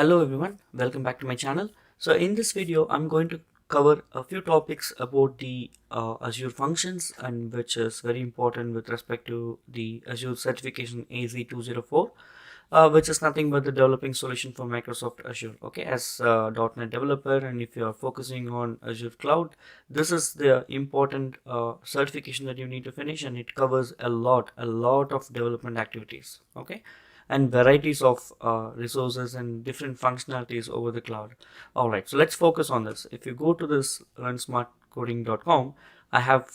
Hello everyone, welcome back to my channel. So in this video, I'm going to cover a few topics about the Azure Functions, and which is very important with respect to the Azure certification AZ204, which is nothing but the developing solution for Microsoft Azure. Okay, as a .NET developer, and if you are focusing on Azure Cloud, this is the important certification that you need to finish, and it covers a lot of development activities. Okay, and varieties of resources and different functionalities over the cloud. All right, so let's focus on this. If you go to this learnsmartcoding.com, I have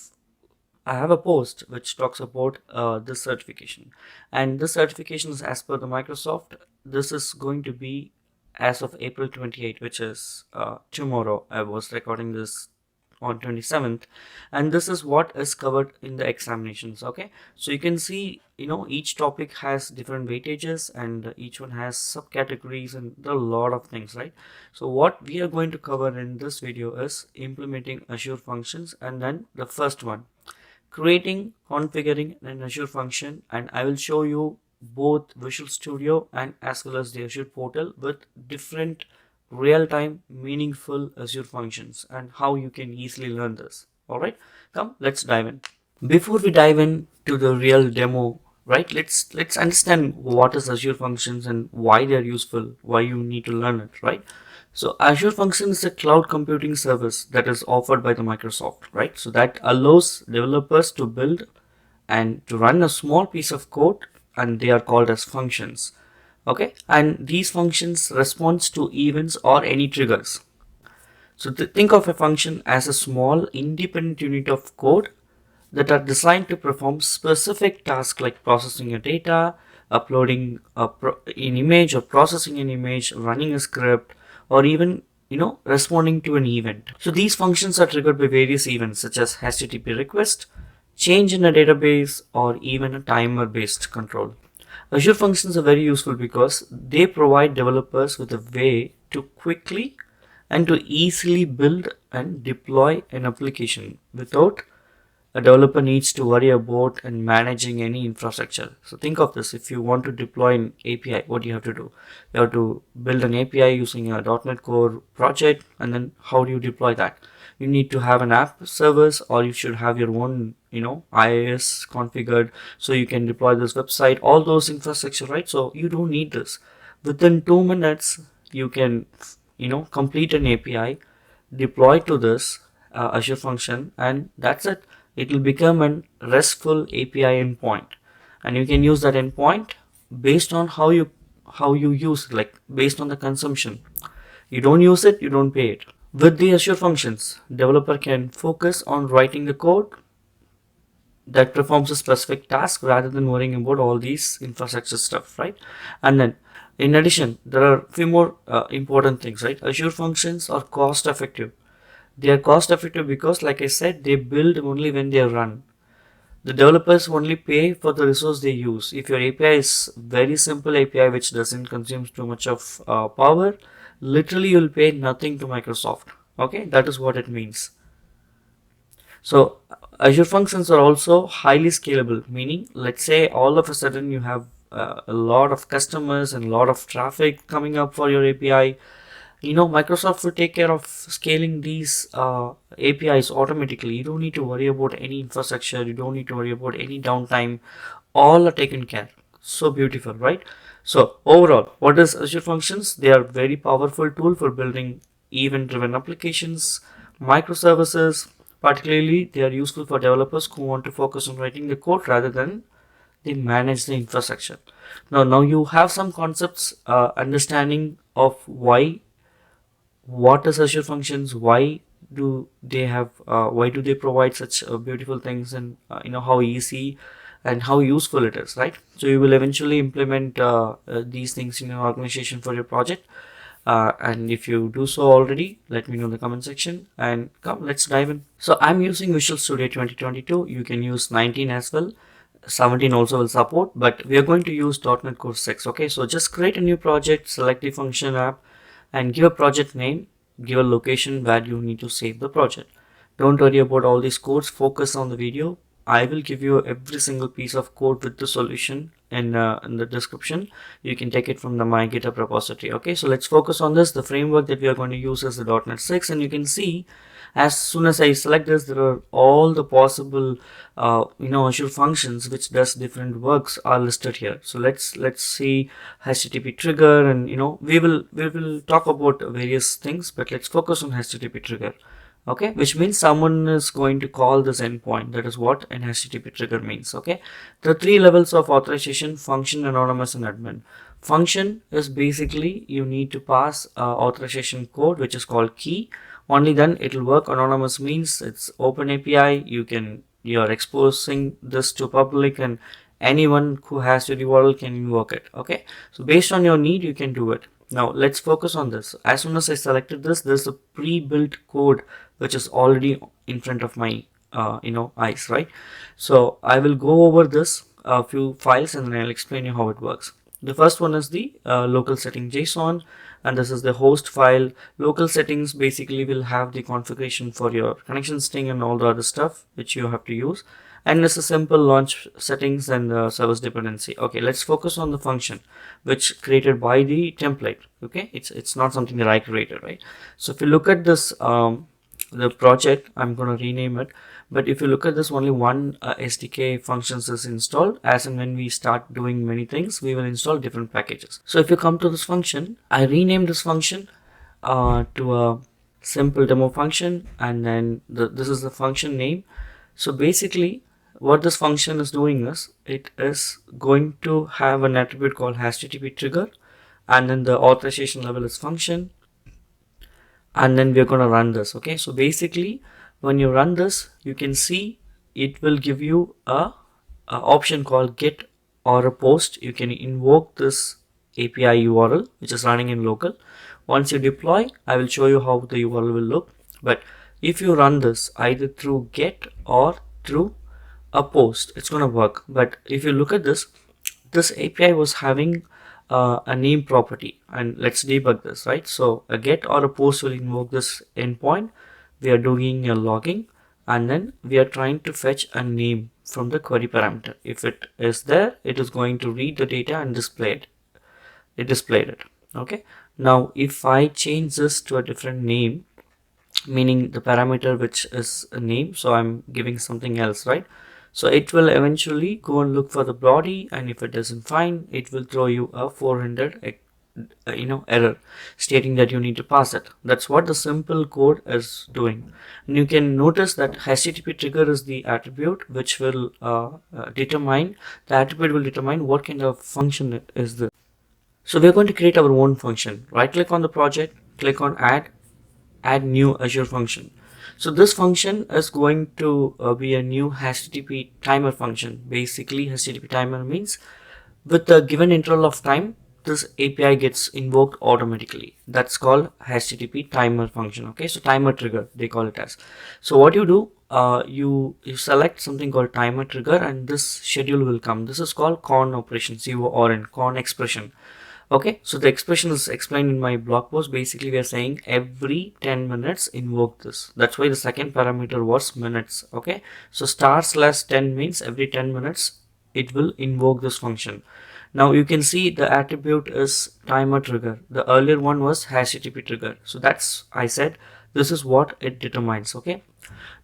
a post which talks about this certification, and this certification is as per the Microsoft. This is going to be as of April 28, which is tomorrow. I was recording this on 27th, and this is what is covered in the examinations. Okay, so you can see, each topic has different weightages, and each one has subcategories, and there are a lot of things, right? So what we are going to cover in this video is implementing Azure Functions, and then the first one, creating, configuring an Azure function, and I will show you both Visual Studio and as well as the Azure portal with different real-time meaningful Azure functions and how you can easily learn this. All right, come, let's dive in. Before we dive into the real demo, right, let's understand what is Azure Functions and why they're useful, why you need to learn it, right? So Azure Functions is a cloud computing service that is offered by the Microsoft, right? So that allows developers to build and to run a small piece of code, and they are called as functions. Okay, and these functions responds to events or any triggers. So think of a function as a small independent unit of code that are designed to perform specific tasks like processing your data, uploading an image or processing an image, running a script, or even responding to an event. So these functions are triggered by various events such as HTTP request, change in a database, or even a timer based control. Azure Functions are very useful because they provide developers with a way to quickly and to easily build and deploy an application without a developer needs to worry about and managing any infrastructure. So think of this: if you want to deploy an API, what do you have to do? You have to build an API using a .NET Core project, and then how do you deploy that? You need to have an app service, or you should have your own IIS configured so you can deploy this website, all those infrastructure, right? So you don't need this. Within 2 minutes you can complete an API, deploy to this Azure function, and that's it. It will become a RESTful API endpoint, and you can use that endpoint based on how you use it, like based on the consumption. You don't use it, you don't pay it. With the Azure Functions, developer can focus on writing the code that performs a specific task rather than worrying about all these infrastructure stuff, right? And then in addition, there are a few more important things, right? Azure Functions are cost effective. They are cost effective because, like I said, they build only when they run. The developers only pay for the resource they use. If your API is very simple API which doesn't consume too much of power, literally you'll pay nothing to Microsoft. Okay, that is what it means. So Azure Functions are also highly scalable, meaning let's say all of a sudden you have a lot of customers and a lot of traffic coming up for your API. Microsoft will take care of scaling these APIs automatically. You don't need to worry about any infrastructure. You don't need to worry about any downtime. All are taken care. So beautiful, right? So overall, what is Azure Functions? They are very powerful tool for building event-driven applications, microservices. Particularly, they are useful for developers who want to focus on writing the code rather than they manage the infrastructure. Now you have some concepts, understanding of what is Azure Functions, why do they provide such beautiful things, and how easy and how useful it is, right? So you will eventually implement these things in your organization for your project, and if you do so already, let me know in the comment section, and come, let's dive in. So I'm using Visual Studio 2022. You can use 19 as well. 17 also will support, but we are going to use .NET Core 6. Okay, so just create a new project, select the function app, and give a project name, give a location where you need to save the project. Don't worry about all these codes, focus on the video, I will give you every single piece of code with the solution in the description. You can take it from the my GitHub repository. Okay, so let's focus on this. The framework that we are going to use is the .NET 6, and you can see as soon as I select this, there are all the possible Azure functions which does different works are listed here. So let's see HTTP trigger, and we will talk about various things, but let's focus on HTTP trigger. Okay, which means someone is going to call this endpoint. That is what an HTTP trigger means. Okay, there are three levels of authorization: function, anonymous, and admin. Function is basically you need to pass authorization code, which is called key. Only then it will work. Anonymous means it's open API. You're exposing this to public, and anyone who has your URL can invoke it. Okay, so based on your need, you can do it. Now let's focus on this. As soon as I selected this, there's a pre-built code which is already in front of my eyes, right? So I will go over this few files and then I'll explain you how it works. The first one is the local setting JSON, and this is the host file. Local settings basically will have the configuration for your connection string and all the other stuff which you have to use. And it's a simple launch settings and service dependency. Okay, let's focus on the function which created by the template. Okay, it's not something that I created, right? So if you look at this the project, I'm going to rename it, but if you look at this, only one SDK functions is installed. As and when we start doing many things, we will install different packages. So if you come to this function, I renamed this function to a simple demo function, and then this is the function name. So basically what this function is doing is it is going to have an attribute called HTTP trigger, and then the authorization level is function, and then we're going to run this. Okay, so basically when you run this, you can see it will give you a option called get or a post. You can invoke this API URL which is running in local. Once you deploy, I will show you how the URL will look. But if you run this either through get or through a post, it's going to work. But if you look at this API was having a name property, and let's debug this, right? So a get or a post will invoke this endpoint. We are doing a logging, and then we are trying to fetch a name from the query parameter. If it is there, it is going to read the data and display it. It displayed it. Okay, now if I change this to a different name, meaning the parameter which is a name, so I'm giving something else, right? So it will eventually go and look for the body, and if it doesn't find, it will throw you a 400 error stating that you need to pass it. That's what the simple code is doing. And you can notice that HTTP trigger is the attribute which will determine what kind of function it is this. So we're going to create our own function. Right click on the project, click on add new Azure function. So this function is going to be a new HTTP timer function. Basically HTTP timer means with the given interval of time, this API gets invoked automatically. That's called HTTP timer function. Okay, so timer trigger they call it as. So what you do, you select something called timer trigger, and this schedule will come. This is called con operation, CORN, con expression. Okay, so the expression is explained in my blog post. Basically we are saying every 10 minutes invoke this. That's why the second parameter was minutes. Okay, so */10 means every 10 minutes it will invoke this function. Now you can see the attribute is timer trigger. The earlier one was HTTP trigger. So that's, I said, this is what it determines. Okay,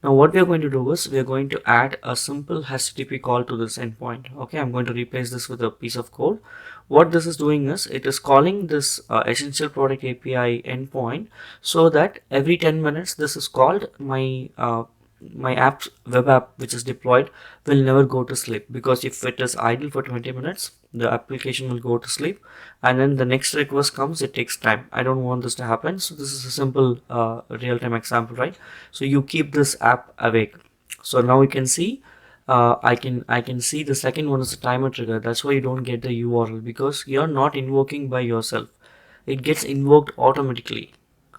now what we are going to do is we are going to add a simple HTTP call to this endpoint. Okay, I'm going to replace this with a piece of code. What this is doing is it is calling this essential product API endpoint, so that every 10 minutes this is called. My web app which is deployed will never go to sleep, because if it is idle for 20 minutes, the application will go to sleep, and then the next request comes, it takes time. I don't want this to happen. So this is a simple real-time example, right? So you keep this app awake. So now you can see I can see the second one is a timer trigger. That's why you don't get the URL, because you're not invoking by yourself. It gets invoked automatically.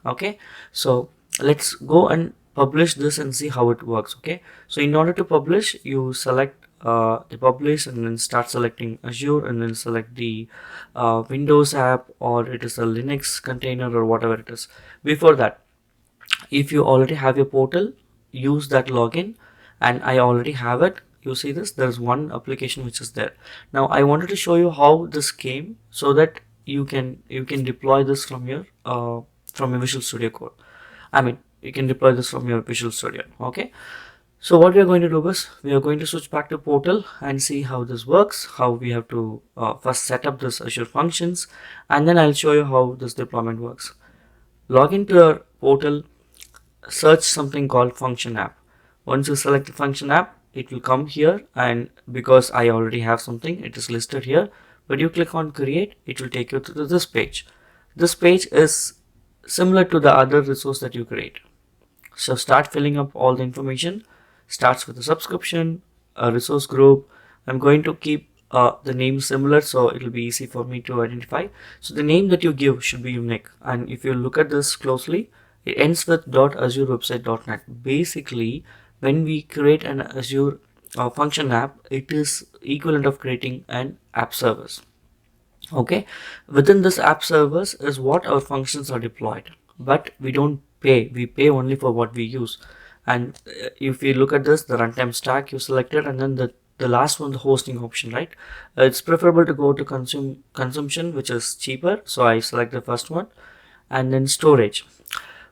Okay, so let's go and publish this and see how it works. Okay, so in order to publish, you select the publish, and then start selecting Azure, and then select the Windows app, or it is a Linux container, or whatever it is. Before that, if you already have your portal, use that login, and I already have it. you see this, there's one application which is there. Now I wanted to show you how this came so that you can deploy this from your Visual Studio Code. I mean, you can deploy this from your Visual Studio. Okay, so what we are going to do is we are going to switch back to portal and see how this works, how we have to first set up this Azure Functions, and then I'll show you how this deployment works. Log into your portal, search something called function app. Once you select the function app, it will come here, and because I already have something, it is listed here, but you click on create, it will take you to this page. This page is similar to the other resource that you create. So start filling up all the information. Starts with a subscription, a resource group. I'm going to keep the name similar so it will be easy for me to identify. So the name that you give should be unique, and if you look at this closely, it ends with .azurewebsite.net. Basically, when we create an Azure function app, it is equivalent of creating an app service. Okay, within this app service is what our functions are deployed, but we don't pay. We pay only for what we use. And if you look at this, the runtime stack you selected, and then the last one, the hosting option, right? It's preferable to go to consumption, which is cheaper, so I select the first one. And then storage.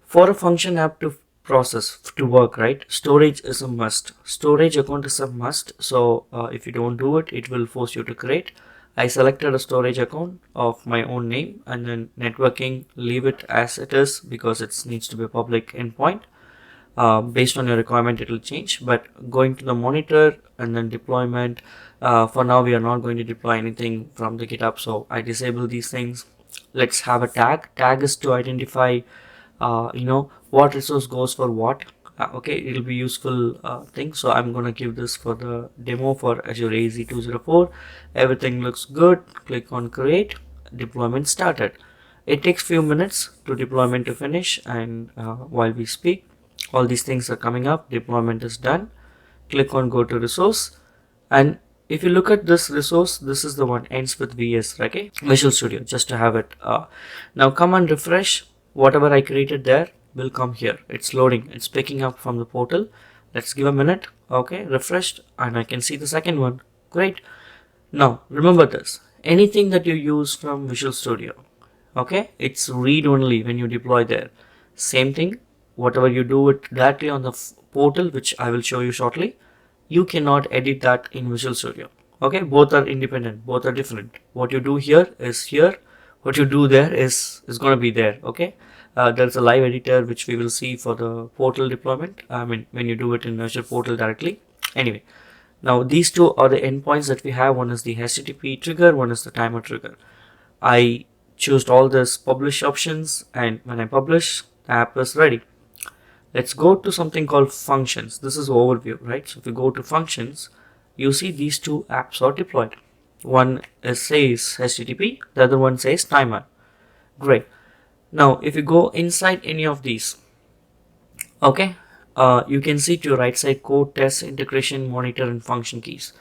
For a function app to process to work, right, storage is a must. Storage account is a must, so if you don't do it, it will force you to create. I selected a storage account of my own name, and then networking, leave it as it is because it needs to be a public endpoint. Based on your requirement, it will change, but going to the monitor and then deployment, for now we are not going to deploy anything from the GitHub, so I disable these things. Let's have a tag. Tag is to identify what resource goes for what. Okay, it'll be useful thing, so I'm gonna give this for the demo for Azure AZ 204. Everything looks good. Click on create. Deployment started. It takes few minutes to deployment to finish, and while we speak, all these things are coming up. Deployment is done. Click on go to resource, and if you look at this resource, this is the one ends with VS, okay, Visual Studio, just to have it. Now come and refresh. Whatever I created there will come here. It's loading, it's picking up from the portal. Let's give a minute. Okay, refreshed, and I can see the second one. Great. Now remember this, anything that you use from Visual Studio, okay, it's read only when you deploy there. Same thing, whatever you do it directly on the portal, which I will show you shortly, you cannot edit that in Visual Studio. Okay, both are independent, both are different. What you do here is here, what you do there is going to be there. Okay, there's a live editor which we will see for the portal deployment. I mean, when you do it in Azure portal directly. Anyway, now these two are the endpoints that we have. One is the HTTP trigger, one is the timer trigger. I chose all this publish options, and when I publish, the app is ready. Let's go to something called functions. This is overview, right? So if you go to functions, you see these two apps are deployed. One says HTTP, the other one says timer. Great. Now if you go inside any of these, okay, you can see to your right side code, test, integration, monitor, and function keys.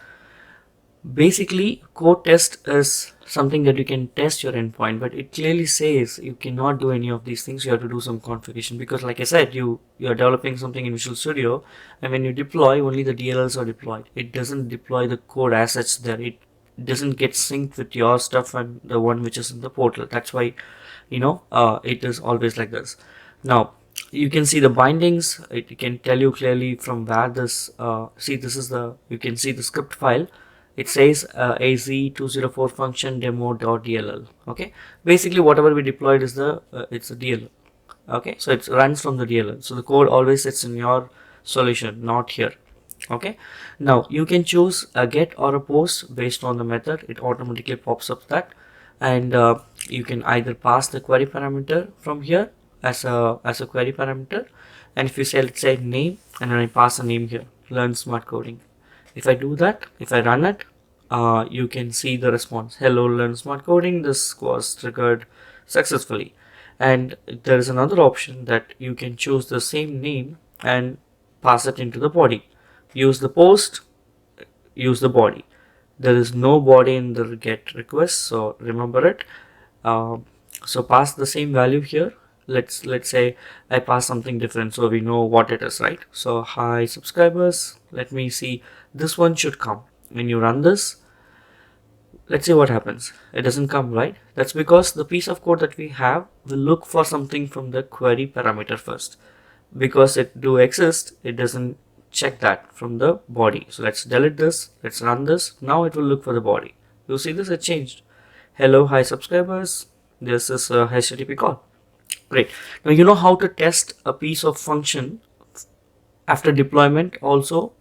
Basically, code test is something that you can test your endpoint, but it clearly says you cannot do any of these things. You have to do some configuration, because like I said, you are developing something in Visual Studio, and when you deploy, only the DLLs are deployed. It doesn't deploy the code assets there. It doesn't get synced with your stuff and the one which is in the portal. That's why it is always like this. Now you can see the bindings. It can tell you clearly from where this see, this is the, you can see the script file. It says az204 function demo.dll. Okay, basically whatever we deployed is the it's a DLL. Okay, so it runs from the DLL, so the code always sits in your solution, not here. Okay, now you can choose a get or a post based on the method. It automatically pops up that, and you can either pass the query parameter from here as a query parameter, and if you say, let's say name, and then I pass a name here, learn smart coding. If I do that, if I run it, you can see the response. Hello, learn smart coding. This was triggered successfully. And there is another option that you can choose the same name and pass it into the body. Use the post, use the body. There is no body in the get request, so remember it. So pass the same value here. Let's say I pass something different so we know what it is, right? So hi subscribers, let me see this one should come. When you run this, let's see what happens. It doesn't come, right? That's because the piece of code that we have will look for something from the query parameter first. Because it do exist, it doesn't check that from the body. So let's delete this, let's run this. Now it will look for the body. You see this, it changed. Hello, hi subscribers, this is a HTTP call. Great. Now you know how to test a piece of function after deployment also.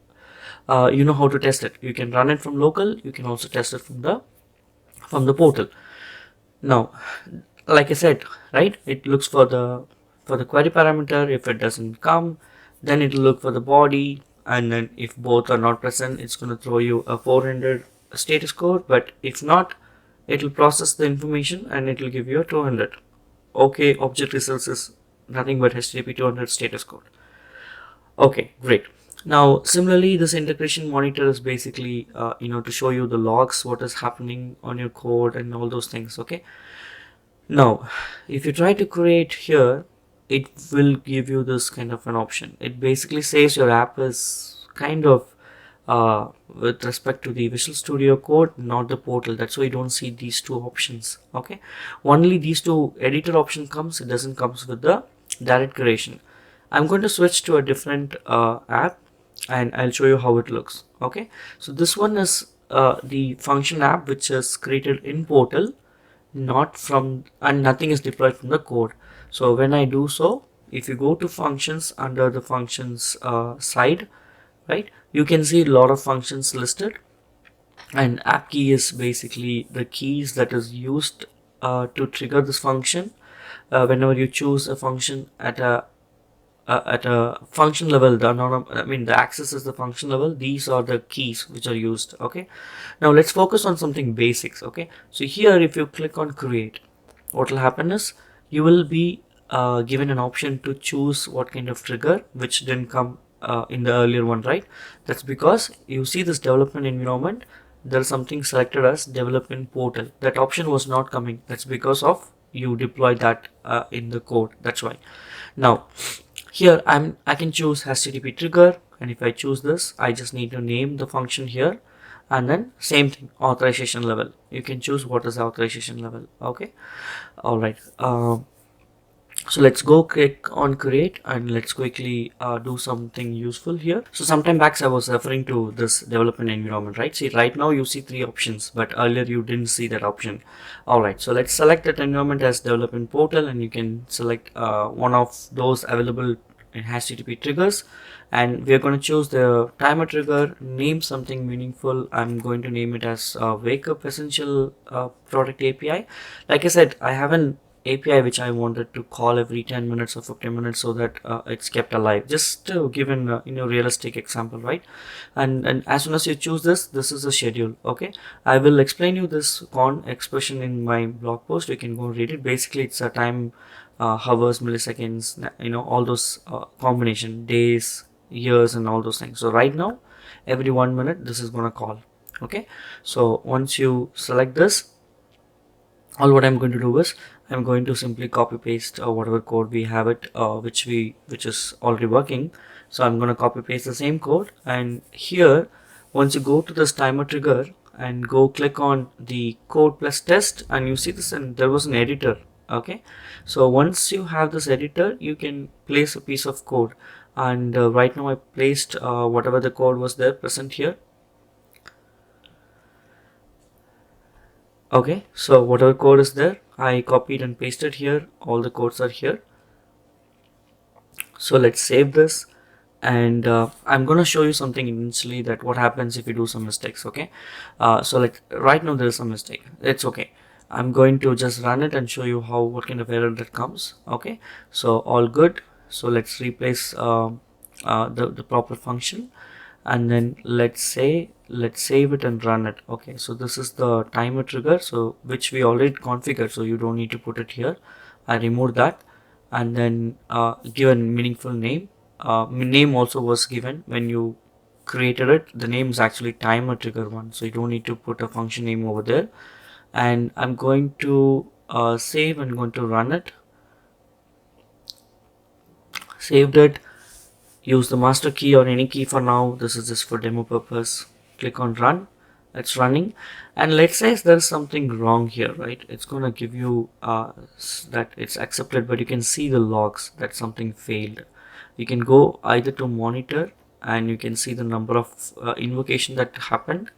You know how to test it. You can run it from local, you can also test it from the portal. Now, like I said, right, it looks for the query parameter. If it doesn't come, then it will look for the body, and then if both are not present, it's going to throw you a 400 status code. But if not, it will process the information and it will give you a 200. Okay, object results is nothing but HTTP 200 status code. Okay, great. Now, similarly, this integration monitor is basically, to show you the logs, what is happening on your code and all those things. Okay. Now, if you try to create here, it will give you this kind of an option. It basically says your app is kind of with respect to the Visual Studio Code, not the portal. That's why you don't see these two options. Okay, only these two editor option comes. It doesn't comes with the direct creation. I'm going to switch to a different app, and I'll show you how it looks. Okay, so this one is the function app which is created in portal, not from, and nothing is deployed from the code. So when I do so, if you go to functions under the functions side, right, you can see a lot of functions listed, and app key is basically the keys that is used to trigger this function. Whenever you choose a function at a function level, the access is the function level. These are the keys which are used. Okay, now let's focus on something basics. Okay, so here if you click on create, what will happen is you will be given an option to choose what kind of trigger, which didn't come in the earlier one, right? That's because you see this development environment, there is something selected as development portal. That option was not coming. That's because of you deployed that in the code. That's why. Now here I can choose HTTP trigger, and if I choose this, I just need to name the function here, and then same thing, authorization level. You can choose what is the authorization level. Okay, all right. So let's go click on create, and let's quickly do something useful here. So sometime back I was referring to this development environment, right? See, right now you see three options, but earlier you didn't see that option. All right, so let's select that environment as development portal, and you can select one of those available in HTTP triggers, and we're going to choose the timer trigger, name something meaningful. I'm going to name it as wake up essential product API. Like I said, I have an API which I wanted to call every 10 minutes or 15 minutes so that it's kept alive, just to give an realistic example, right? And as soon as you choose this is a schedule. Okay, I will explain you this con expression in my blog post. You can go read it. Basically it's a time, hours, milliseconds, all those combination, days, years, and all those things. So right now every 1 minute this is gonna call. Okay, so once you select this, all what I'm going to do is I'm going to simply copy paste whatever code we have it, which is already working. So I'm going to copy paste the same code, and here once you go to this timer trigger and go click on the code plus test, and you see this, and there was an editor. Okay, so once you have this editor, you can place a piece of code, and right now I placed whatever the code was there present here. Okay, so whatever code is there, I copied and pasted here. All the codes are here. So let's save this, and I'm gonna show you something initially, that what happens if you do some mistakes. Okay, so like right now there is some mistake. It's okay. I'm going to just run it and show you what kind of error that comes. Okay, so all good. So let's replace the proper function, and then let's save it and run it. Okay, so this is the timer trigger, so which we already configured, so you don't need to put it here. I removed that, and then give a meaningful name. Name also was given when you created it. The name is actually timer trigger one, so you don't need to put a function name over there. And I'm going to save and going to run it. Saved it, use the master key or any key for now. This is just for demo purpose. Click on run. It's running, and let's say there's something wrong here, right? It's gonna give you that it's accepted, but you can see the logs that something failed. You can go either to monitor, and you can see the number of invocation that happened,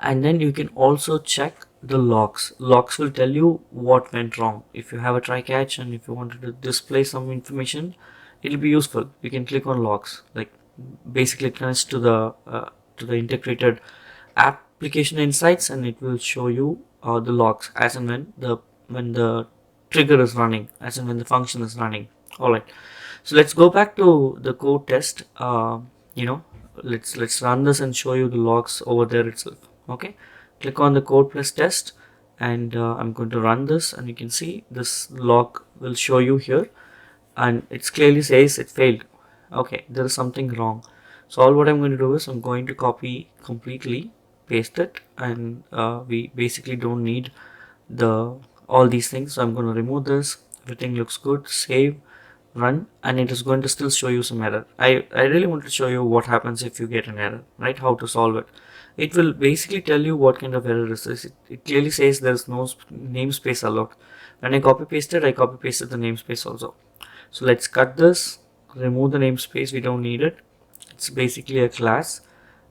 and then you can also check the logs. Logs will tell you what went wrong. If you have a try catch and if you wanted to display some information, it'll be useful. You can click on logs, like basically connects to the integrated application insights, and it will show you the logs as and when the trigger is running, as and when the function is running. All right, so let's go back to the code test. You know, let's run this and show you the logs over there itself. Okay, click on the code plus test, and I'm going to run this, and you can see this log will show you here, and it clearly says it failed. Okay, there is something wrong. So all what I'm going to do is I'm going to copy completely, paste it, and we basically don't need the all these things. So I'm going to remove this. Everything looks good. Save, run, and it is going to still show you some error. I really want to show you what happens if you get an error, right? How to solve it. It will basically tell you what kind of error is this. It clearly says there's no namespace allowed. When I copy pasted, I copy pasted the namespace also. So let's cut this, remove the namespace, we don't need it. It's basically a class,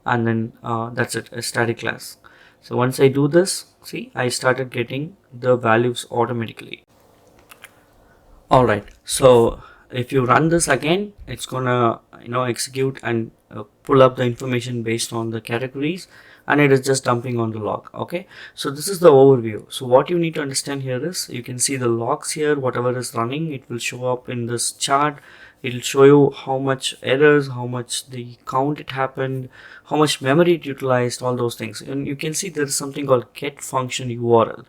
and then that's it, a static class. So once I do this, see, I started getting the values automatically. Alright, so if you run this again, it's gonna execute and pull up the information based on the categories, and it is just dumping on the log. Okay, so this is the overview. So what you need to understand here is you can see the logs here. Whatever is running, it will show up in this chart. It will show you how much errors, how much the count it happened, how much memory it utilized, all those things. And you can see there is something called get function URL.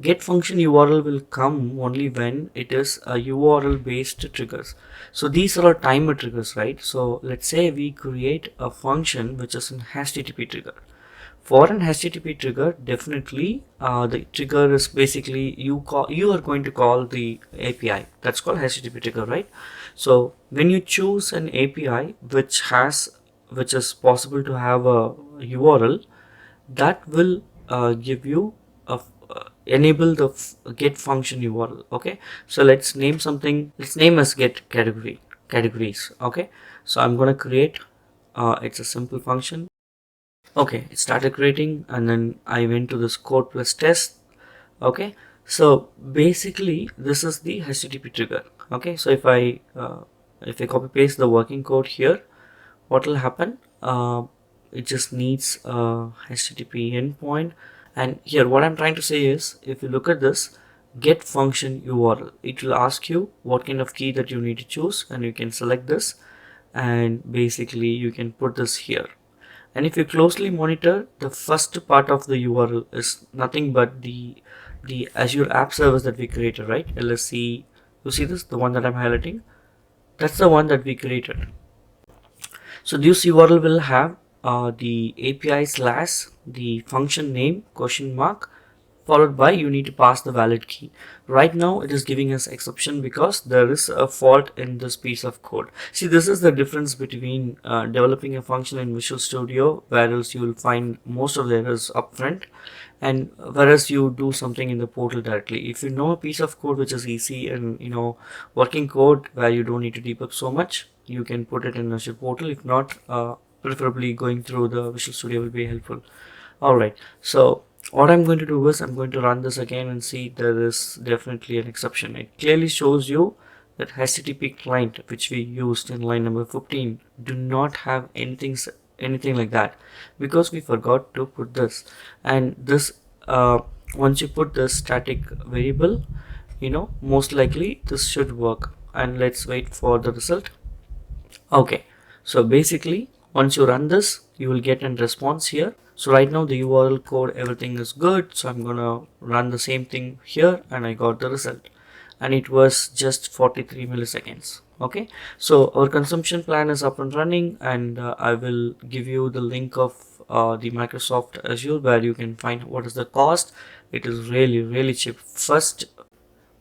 Get function URL will come only when it is a URL based triggers. So these are timer triggers, right? So let's say we create a function which is an HTTP trigger. For an HTTP trigger, definitely the trigger is basically you are going to call the API. That's called HTTP trigger, right? So when you choose an API which is possible to have a URL, that will give you a enable the get function URL. Okay, so let's name something. Let's name as get categories. Okay, so I'm gonna create it's a simple function. Okay, it started creating, and then I went to this code plus test. Okay, so basically this is the HTTP trigger. Okay, so if I copy paste the working code here, what will happen? It just needs a HTTP endpoint. And here what I'm trying to say is, if you look at this get function URL, it will ask you what kind of key that you need to choose, and you can select this, and basically you can put this here. And if you closely monitor, the first part of the URL is nothing but the Azure app service that we created, right? LSC, you see this, the one that I'm highlighting, that's the one that we created. So this URL will have the API slash the function name question mark, followed by you need to pass the valid key. Right now it is giving us exception because there is a fault in this piece of code. See, this is the difference between developing a function in Visual Studio, whereas you will find most of the errors upfront, and whereas you do something in the portal directly. If you know a piece of code which is easy and working code where you don't need to debug so much, you can put it in Azure portal. If not, preferably going through the Visual Studio will be helpful. Alright, so what I'm going to do is I'm going to run this again and see there is definitely an exception. It clearly shows you that HTTP client which we used in line number 15 do not have anything like that, because we forgot to put this. And this once you put this static variable, most likely this should work. And let's wait for the result. Okay, so basically once you run this, you will get a response here. So right now the URL code, everything is good. So I'm gonna run the same thing here, and I got the result, and it was just 43 milliseconds. Okay, so our consumption plan is up and running, and I will give you the link of the Microsoft Azure where you can find what is the cost. It is really cheap. First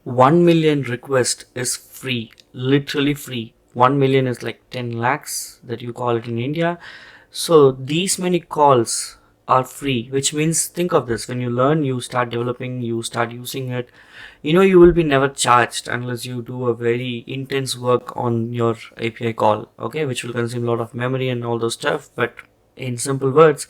1 million request is free, literally free. 1 million is like 10 lakhs that you call it in India. So these many calls are free, which means, think of this, when you learn, you start developing, you start using it, you will be never charged unless you do a very intense work on your API call, okay, which will consume a lot of memory and all those stuff. But in simple words,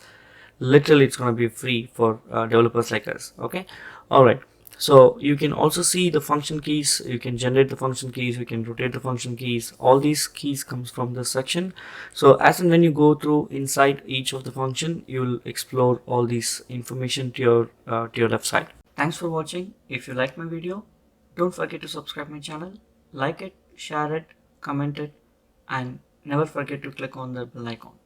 literally it's going to be free for developers like us. Okay, all right. So you can also see the function keys, you can generate the function keys, you can rotate the function keys. All these keys comes from this section. So as and when you go through inside each of the function, you will explore all these information to your left side. Thanks for watching. If you like my video, don't forget to subscribe my channel, like it, share it, comment it, and never forget to click on the bell icon.